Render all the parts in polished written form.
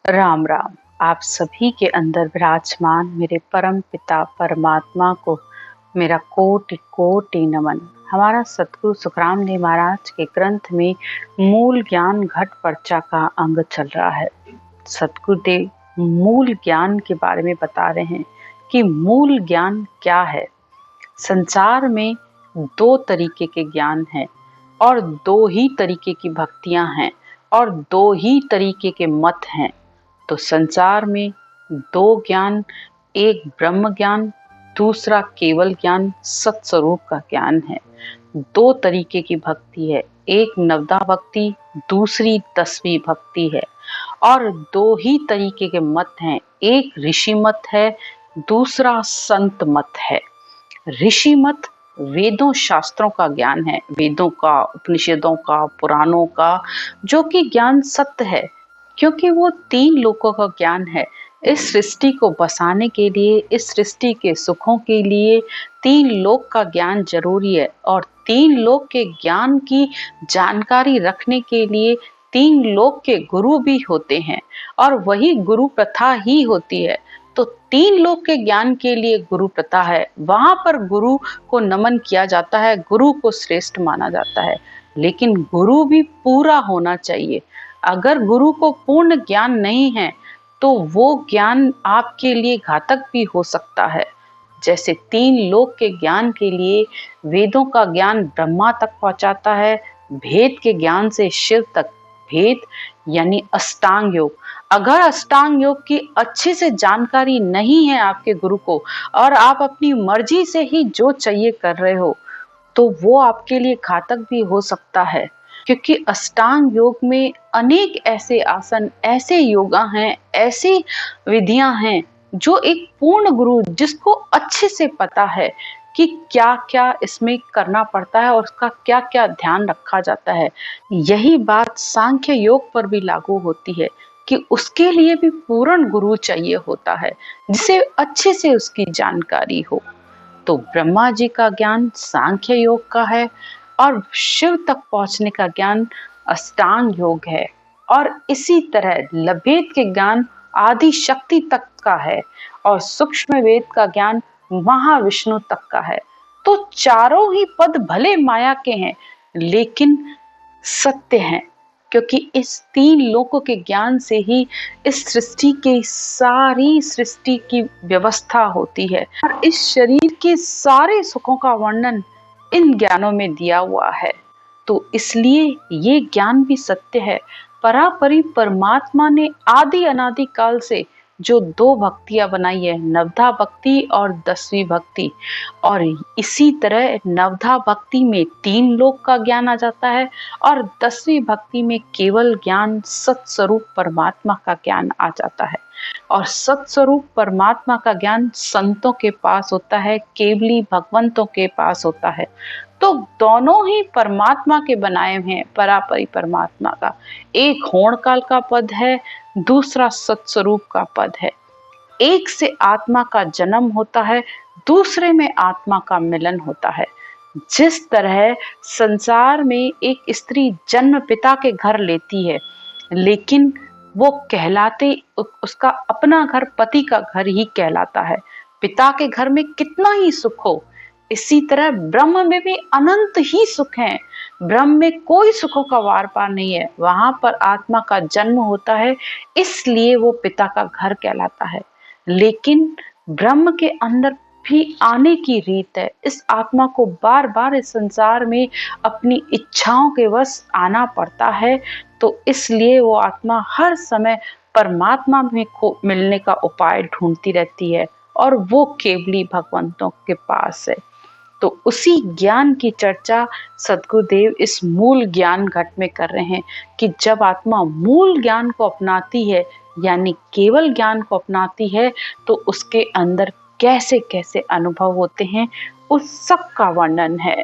राम राम। आप सभी के अंदर विराजमान मेरे परम पिता परमात्मा को मेरा कोटि कोटि नमन। हमारा सतगुरु सुखराम जी महाराज के ग्रंथ में मूल ज्ञान घट पर्चा का अंग चल रहा है। सतगुरुदेव मूल ज्ञान के बारे में बता रहे हैं कि मूल ज्ञान क्या है। संसार में दो तरीके के ज्ञान हैं और दो ही तरीके की भक्तियां हैं और दो ही तरीके के मत हैं। तो संसार में दो ज्ञान, एक ब्रह्म ज्ञान, दूसरा केवल ज्ञान सत्स्वरूप का ज्ञान है। दो तरीके की भक्ति है, एक नवदा भक्ति, दूसरी 10वीं भक्ति है। और दो ही तरीके के मत हैं, एक ऋषि मत है, दूसरा संत मत है। ऋषि मत वेदों शास्त्रों का ज्ञान है, वेदों का, उपनिषदों का, पुराणों का, जो कि ज्ञान सत्य है क्योंकि वो 3 लोकों का ज्ञान है। इस सृष्टि को बसाने के लिए, इस सृष्टि के सुखों के लिए 3 लोक का ज्ञान जरूरी है और 3 लोक के ज्ञान की जानकारी रखने के लिए 3 लोक के गुरु भी होते हैं और वही गुरु प्रथा ही होती है। तो 3 लोक के ज्ञान के लिए गुरु प्रथा है, वहां पर गुरु को नमन किया जाता है, गुरु को श्रेष्ठ माना जाता है। लेकिन गुरु भी पूरा होना चाहिए। अगर गुरु को पूर्ण ज्ञान नहीं है तो वो ज्ञान आपके लिए घातक भी हो सकता है। जैसे 3 लोक के ज्ञान के लिए वेदों का ज्ञान ब्रह्मा तक पहुंचाता है, भेद के ज्ञान से शिव तक। भेद यानी अष्टांग योग। अगर अष्टांग योग की अच्छे से जानकारी नहीं है आपके गुरु को और आप अपनी मर्जी से ही जो चाहिए कर रहे हो तो वो आपके लिए घातक भी हो सकता है। क्योंकि अष्टांग योग में अनेक ऐसे आसन, ऐसे योगा हैं, ऐसी विधियां हैं जो एक पूर्ण गुरु जिसको अच्छे से पता है कि क्या क्या इसमें करना पड़ता है और उसका क्या क्या ध्यान रखा जाता है। यही बात सांख्य योग पर भी लागू होती है कि उसके लिए भी पूर्ण गुरु चाहिए होता है जिसे अच्छे से उसकी जानकारी हो। तो ब्रह्मा जी का ज्ञान सांख्य योग का है और शिव तक पहुंचने का ज्ञान अष्टांग योग है। और इसी तरह लभेद के ज्ञान आदि शक्ति तक का है और सूक्ष्म वेद का ज्ञान महाविष्णु तक का है। तो चारों ही पद भले माया के हैं लेकिन सत्य हैं, क्योंकि इस 3 लोकों के ज्ञान से ही इस सृष्टि की सारी सृष्टि की व्यवस्था होती है और इस शरीर के सारे सुखों का वर्णन इन ज्ञानों में दिया हुआ है। तो इसलिए ये ज्ञान भी सत्य है। परापरि परमात्मा ने आदि अनादि काल से जो 2 भक्तियां बनाई है, नवधा भक्ति और 10वीं भक्ति। और इसी तरह नवधा भक्ति में 3 लोक का ज्ञान आ जाता है और 10वीं भक्ति में केवल ज्ञान सत्स्वरूप परमात्मा का ज्ञान आ जाता है। और सत्स्वरूप परमात्मा का ज्ञान संतों के पास होता है, केवली भगवंतों के पास होता है। तो दोनों ही परमात्मा के बनाए हुए हैं, परापरि परमात्मा का। एक होण काल का पद है, दूसरा सत्स्वरूप का पद है। एक से आत्मा का जन्म होता है, दूसरे में आत्मा का मिलन होता है। जिस तरह संसार में एक स्त्री जन्म पिता के घर लेती है लेकिन वो कहलाते उसका अपना घर पति का घर ही कहलाता है, पिता के घर में कितना ही सुख हो। इसी तरह ब्रह्म में भी अनंत ही सुख है, ब्रह्म में कोई सुखों का वार पार नहीं है, वहां पर आत्मा का जन्म होता है, इसलिए वो पिता का घर कहलाता है। लेकिन ब्रह्म के अंदर भी आने की रीत है, इस आत्मा को बार बार इस संसार में अपनी इच्छाओं के वश आना पड़ता है। तो इसलिए वो आत्मा हर समय परमात्मा में मिलने का उपाय ढूंढती रहती है और वो केवली भगवंतों के पास है। तो उसी ज्ञान की चर्चा सद्गुरुदेव इस मूल ज्ञान घट में कर रहे हैं कि जब आत्मा मूल ज्ञान को अपनाती है यानी केवल ज्ञान को अपनाती है तो उसके अंदर कैसे कैसे अनुभव होते हैं, उस सब का वर्णन है।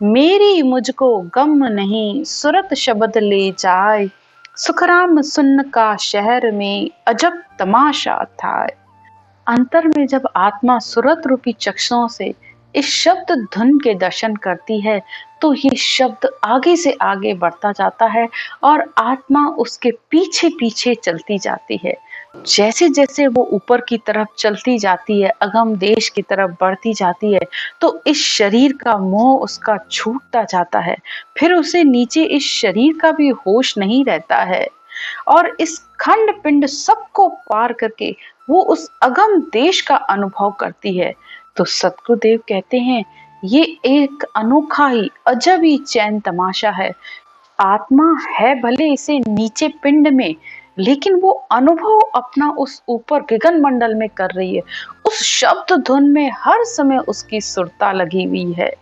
मेरी मुझको गम नहीं सुरत शब्द ले जाए, सुखराम सुन्न का शहर में अजब तमाशा था। अंतर में जब आत्मा सुरत रूपी चक्षुओं से इस शब्द धुन के दर्शन करती है तो ये शब्द आगे से आगे बढ़ता जाता है और आत्मा उसके पीछे पीछे चलती जाती है। जैसे जैसे वो ऊपर की तरफ चलती जाती है, अगम देश की तरफ बढ़ती जाती है, तो इस शरीर का मोह उसका छूटता जाता है। फिर उसे नीचे इस शरीर का भी होश नहीं रहता है और इस खंड पिंड सबको पार करके वो उस अगम देश का अनुभव करती है। तो सतगुरुदेव कहते हैं, ये एक अनोखा ही अजब ही चैन तमाशा है। आत्मा है भले इसे नीचे पिंड में, लेकिन वो अनुभव अपना उस ऊपर गगन मंडल में कर रही है। उस शब्द धुन में हर समय उसकी सुरता लगी हुई है।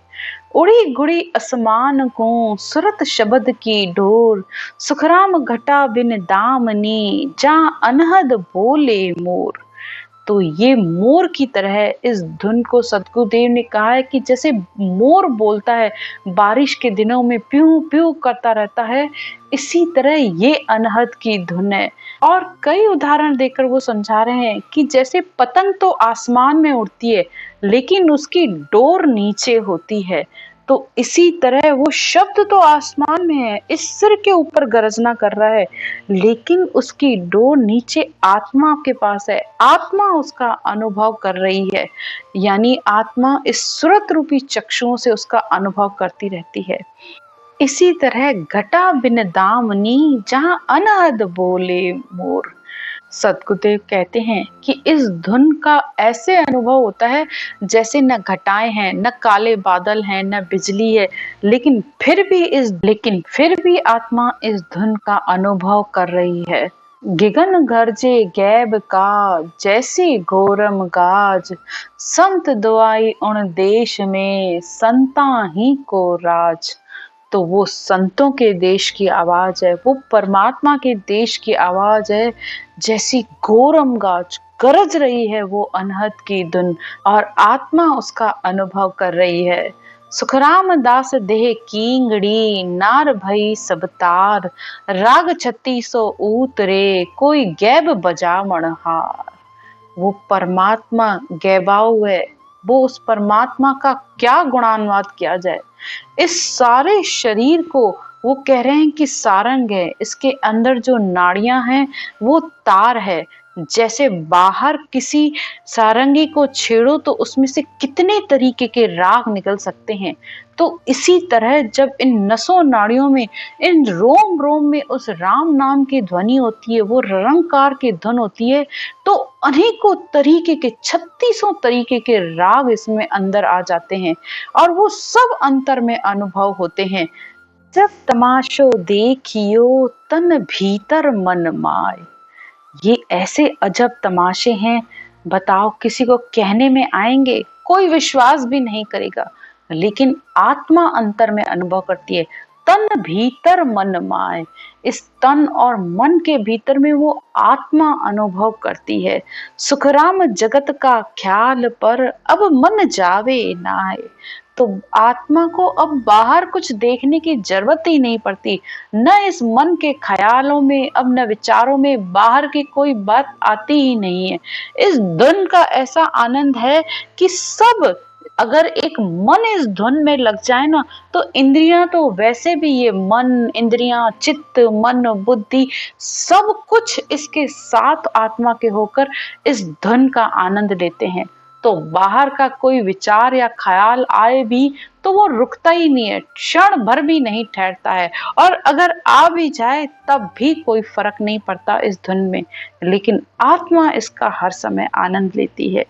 उड़ी गुड़ी आसमान को सुरत शब्द की डोर, सुखराम घटा बिन दामनी जहाँ अनहद बोले मोर। तो ये मोर की तरह इस धुन को सतगुरुदेव ने कहा है कि जैसे मोर बोलता है, बारिश के दिनों में प्यू प्यू करता रहता है, इसी तरह ये अनहद की धुन है। और कई उदाहरण देकर वो समझा रहे हैं कि जैसे पतंग तो आसमान में उड़ती है, लेकिन उसकी डोर नीचे होती है, तो इसी तरह वो शब्द तो आसमान में है, इस सिर के ऊपर गरजना कर रहा है, लेकिन उसकी डोर नीचे आत्मा के पास है। आत्मा उसका अनुभव कर रही है, यानी आत्मा इस सुरत रूपी चक्षुओं से उसका अनुभव करती रहती है। इसी तरह घटा बिन दामनी जहाँ अनहद बोले मोर। सतगुरुदेव कहते हैं कि इस धुन का ऐसे अनुभव होता है जैसे न घटाएं हैं, न काले बादल हैं, न बिजली है, लेकिन फिर भी आत्मा इस धुन का अनुभव कर रही है। गिगन गरजे गैब का जैसी घोरम गाज, संत दुआई उन देश में संता ही को राज। तो वो संतों के देश की आवाज है, वो परमात्मा के देश की आवाज है। जैसी घोरम गाज गरज रही है वो अनहद की धुन, और आत्मा उसका अनुभव कर रही है। सुखराम दास देह कींगड़ी नार भई सब तार, राग 3600 ऊतरे कोई गैब बजा मणहार। वो परमात्मा गैबाऊ है, वो उस परमात्मा का क्या गुणानुवाद किया जाए। इस सारे शरीर को वो कह रहे हैं कि सारंग है, इसके अंदर जो नाड़ियां हैं वो तार है। जैसे बाहर किसी सारंगी को छेड़ो तो उसमें से कितने तरीके के राग निकल सकते हैं, तो इसी तरह जब इन नसों नाड़ियों में, इन रोम रोम में उस राम नाम की ध्वनि होती है, वो रंकार की धुन होती है, तो अनेकों तरीके के 3600 तरीके के राग इसमें अंदर आ जाते हैं और वो सब अंतर में अनुभव होते हैं। जब तमाशो देखियो तन भीतर मन माय। ये ऐसे अजब तमाशे हैं, बताओ किसी को कहने में आएंगे कोई विश्वास भी नहीं करेगा, लेकिन आत्मा अंतर में अनुभव करती है। तन भीतर मन माय, इस तन और मन के भीतर में वो आत्मा अनुभव करती है। सुखराम जगत का ख्याल पर अब मन जावे नाय। तो आत्मा को अब बाहर कुछ देखने की जरूरत ही नहीं पड़ती, न इस मन के ख्यालों में, अब न विचारों में बाहर की कोई बात आती ही नहीं है। इस धुन का ऐसा आनंद है कि सब, अगर एक मन इस धुन में लग जाए ना, तो इंद्रियां तो वैसे भी, ये मन, इंद्रियां, चित्त, मन, बुद्धि, सब कुछ इसके साथ आत्मा के होकर इस धुन का आनंद लेते हैं। तो बाहर का कोई विचार या ख्याल आए भी तो वो रुकता ही नहीं है, क्षण भर भी नहीं ठहरता है, और अगर आ भी जाए तब भी कोई फर्क नहीं पड़ता इस धुन में, लेकिन आत्मा इसका हर समय आनंद लेती है।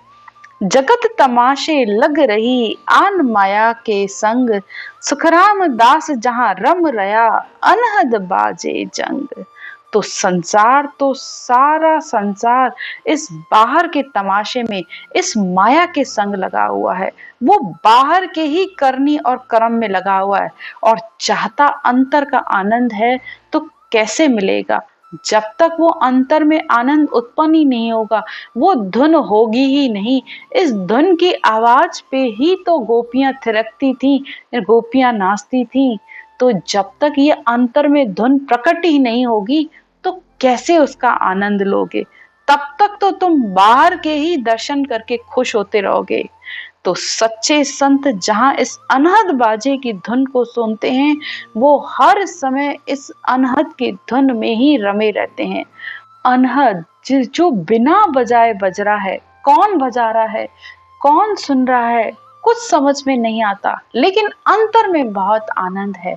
जगत तमाशे लग रही आन माया के संग, सुखराम दास जहां रम रया अनहद बाजे जंग। तो संसार, तो सारा संसार इस बाहर के तमाशे में, इस माया के संग लगा हुआ है। वो बाहर के ही करनी और कर्म में लगा हुआ है और चाहता अंतर का आनंद है, तो कैसे मिलेगा? जब तक वो अंतर में आनंद उत्पन्न ही नहीं होगा, वो धुन होगी ही नहीं। इस धुन की आवाज पे ही तो गोपियां थिरकती थी, गोपियां नाचती थी। तो जब तक ये अंतर में धुन प्रकट ही नहीं होगी, तो कैसे उसका आनंद लोगे? तब तक तो तुम बाहर के ही दर्शन करके खुश होते रहोगे। तो सच्चे संत जहाँ इस अनहद बाजे की धुन को सुनते हैं, वो हर समय इस अनहद की धुन में ही रमे रहते हैं। अनहद जो बिना बजाए बज रहा है, कौन बजा रहा है, कौन सुन रहा है, कुछ समझ में नहीं आता, लेकिन अंतर में बहुत आनंद है।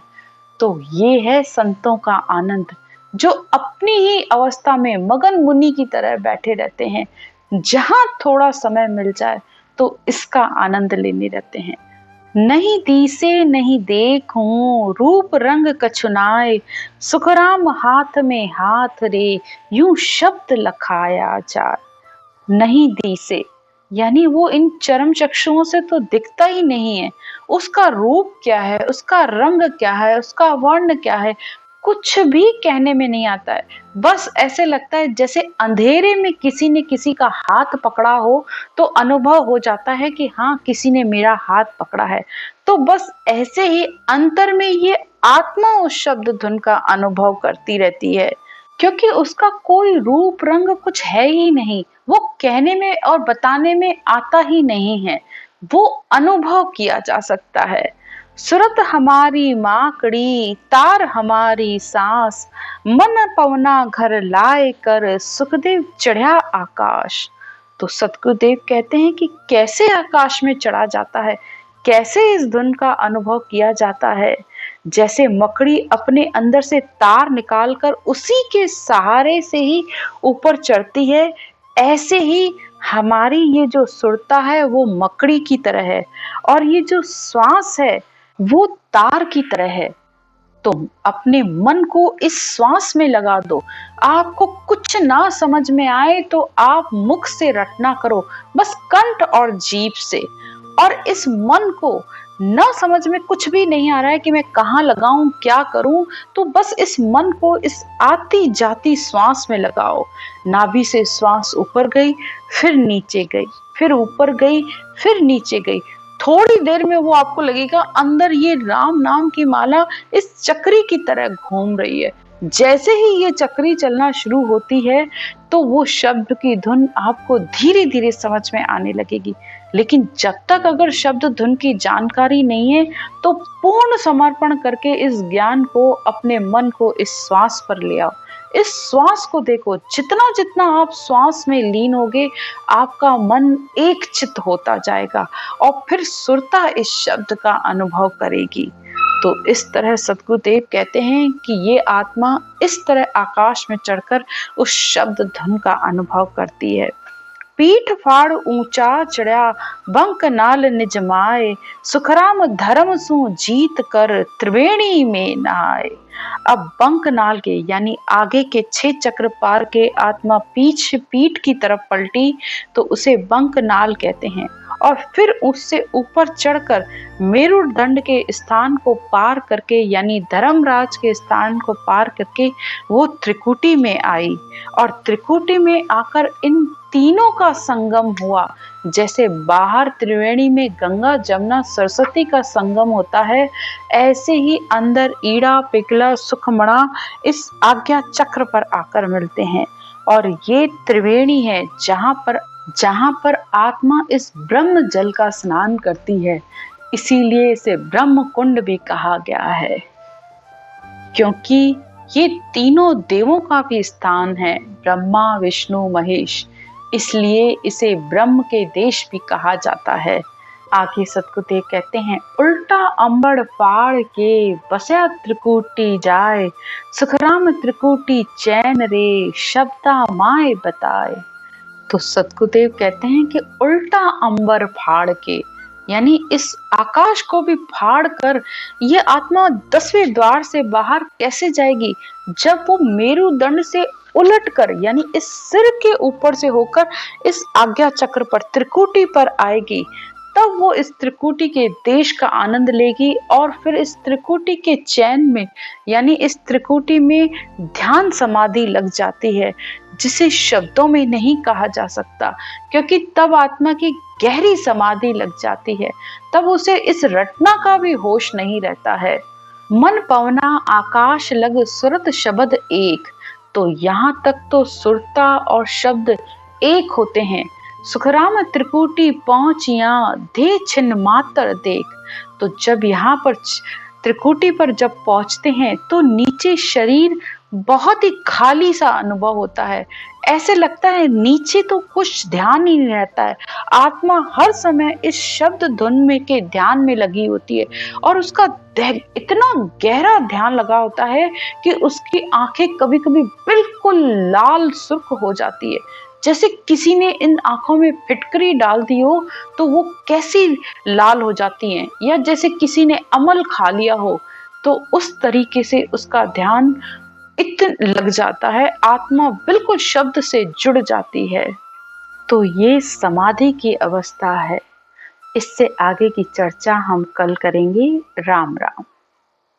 तो ये है संतों का आनंद, जो अपनी ही अवस्था में मगन मुनि की तरह बैठे रहते हैं। जहां थोड़ा समय मिल जाए तो इसका आनंद लेने रहते हैं। नहीं दीसे नहीं देखूं रूप रंग कछुनाए, सुखराम हाथ में हाथ रे यूं शब्द लखाया जाए। नहीं दीसे यानी वो इन चरम चक्षुओं से तो दिखता ही नहीं है। उसका रूप क्या है, उसका रंग क्या है, उसका वर्ण क्या है, कुछ भी कहने में नहीं आता है। बस ऐसे लगता है जैसे अंधेरे में किसी ने किसी का हाथ पकड़ा हो, तो अनुभव हो जाता है कि हाँ, किसी ने मेरा हाथ पकड़ा है। तो बस ऐसे ही अंतर में ये आत्मा उस शब्द धुन का अनुभव करती रहती है, क्योंकि उसका कोई रूप रंग कुछ है ही नहीं। वो कहने में और बताने में आता ही नहीं है, वो अनुभव किया जा सकता है। सुरत हमारी माकड़ी तार हमारी सांस, मन पवना घर लाए कर सुखदेव चढ़ा आकाश। तो सतगुरुदेव कहते हैं कि कैसे आकाश में चढ़ा जाता है, कैसे इस धुन का अनुभव किया जाता है। जैसे मकड़ी अपने अंदर से तार निकालकर उसी के सहारे से ही ऊपर चढ़ती है, ऐसे ही हमारी ये जो सुरता है वो मकड़ी की तरह है, और ये जो श्वास है वो तार की तरह है। तो अपने मन को इस श्वास में लगा दो। आपको कुछ ना समझ में आए तो आप मुख से रटना करो, बस कंठ और जीभ से। और इस मन को न समझ में कुछ भी नहीं आ रहा है कि मैं कहाँ लगाऊं, क्या करूं, तो बस इस मन को इस आती जाती श्वास में लगाओ। नाभि से श्वास ऊपर गई, फिर नीचे गई, फिर ऊपर गई, फिर नीचे गई। थोड़ी देर में वो आपको लगेगा अंदर ये राम नाम की माला इस चक्री की तरह घूम रही है। जैसे ही ये चक्री चलना शुरू होती है तो वो शब्द की धुन आपको धीरे धीरे समझ में आने लगेगी। लेकिन जब तक अगर शब्द धुन की जानकारी नहीं है तो पूर्ण समर्पण करके इस ज्ञान को, अपने मन को इस श्वास पर ले आओ। इस श्वास को देखो, जितना जितना आप श्वास में लीन होगे आपका मन एक चित्त होता जाएगा और फिर सुरता इस शब्द का अनुभव करेगी। तो इस तरह सतगुरुदेव कहते हैं कि ये आत्मा इस तरह आकाश में चढ़कर उस शब्द धुन का अनुभव करती है। पीठ फाड़ ऊंचा चढ़ा बंक नाल निज माए, सुखराम धर्म सु जीत कर त्रिवेणी में नहाए। अब बंक नाल के यानी आगे के 6 चक्र पार के आत्मा पीठ की तरफ पलटी तो उसे बंक नाल कहते हैं। और फिर उससे ऊपर चढ़कर मेरुदंड के स्थान को पार करके यानी धर्मराज के स्थान को पार करके वो त्रिकुटी में आई। और त्रिकुटी में आकर इन तीनों का संगम हुआ। जैसे बाहर त्रिवेणी में गंगा जमुना सरस्वती का संगम होता है, ऐसे ही अंदर ईड़ा पिंगला सुखमणा इस आज्ञा चक्र पर आकर मिलते हैं। और ये त्रिवेणी है जहाँ पर आत्मा इस ब्रह्म जल का स्नान करती है। इसीलिए इसे ब्रह्म कुंड भी कहा गया है, क्योंकि ये तीनों देवों का भी स्थान है, ब्रह्मा विष्णु महेश। इसलिए इसे ब्रह्म के देश भी कहा जाता है। आगे सतगुरुदेव कहते हैं, उल्टा अंबड़ फाड़ के बसया त्रिकुटी जाए, सुखराम त्रिकुटी चैन रे शब्दा माए बताए। तो सतगुरुदेव कहते हैं कि उल्टा अंबर फाड़ के यानी इस आकाश को भी फाड़ कर ये आत्मा 10वें द्वार से बाहर कैसे जाएगी, जब वो मेरुदंड से उलट कर यानी इस सिर के ऊपर से होकर इस आज्ञा चक्र पर त्रिकुटी पर आएगी। तब वो इस त्रिकुटी के देश का आनंद लेगी और फिर इस त्रिकुटी के चैन में यानी इस त्रिकुटी में ध्यान समाधि लग जाती है, जिसे शब्दों में नहीं कहा जा सकता, क्योंकि तब आत्मा की गहरी समाधि लग जाती है। तब उसे इस रटना का भी होश नहीं रहता है। मन पवना आकाश लग सुरत शब्द एक। तो यहाँ तक तो सुरता और शब्द एक होते हैं। सुखराम त्रिकुटी पहुंचिया दे छिन्न मातर देख। तो जब यहाँ पर त्रिकुटी पर जब पहुंचते हैं तो नीचे शरीर बहुत ही खाली सा अनुभव होता है। ऐसे लगता है नीचे तो कुछ ध्यान ही नहीं रहता है। आत्मा हर समय इस शब्द धुन में के ध्यान में लगी होती है और उसका इतना गहरा ध्यान लगा होता है कि उसकी आंखें कभी कभी बिल्कुल लाल सुर्ख हो जाती है, जैसे किसी ने इन आंखों में फिटकरी डाल दी हो तो वो कैसी लाल हो जाती हैं, या जैसे किसी ने अमल खा लिया हो। तो उस तरीके से उसका ध्यान इतना लग जाता है, आत्मा बिल्कुल शब्द से जुड़ जाती है। तो ये समाधि की अवस्था है। इससे आगे की चर्चा हम कल करेंगे। राम राम।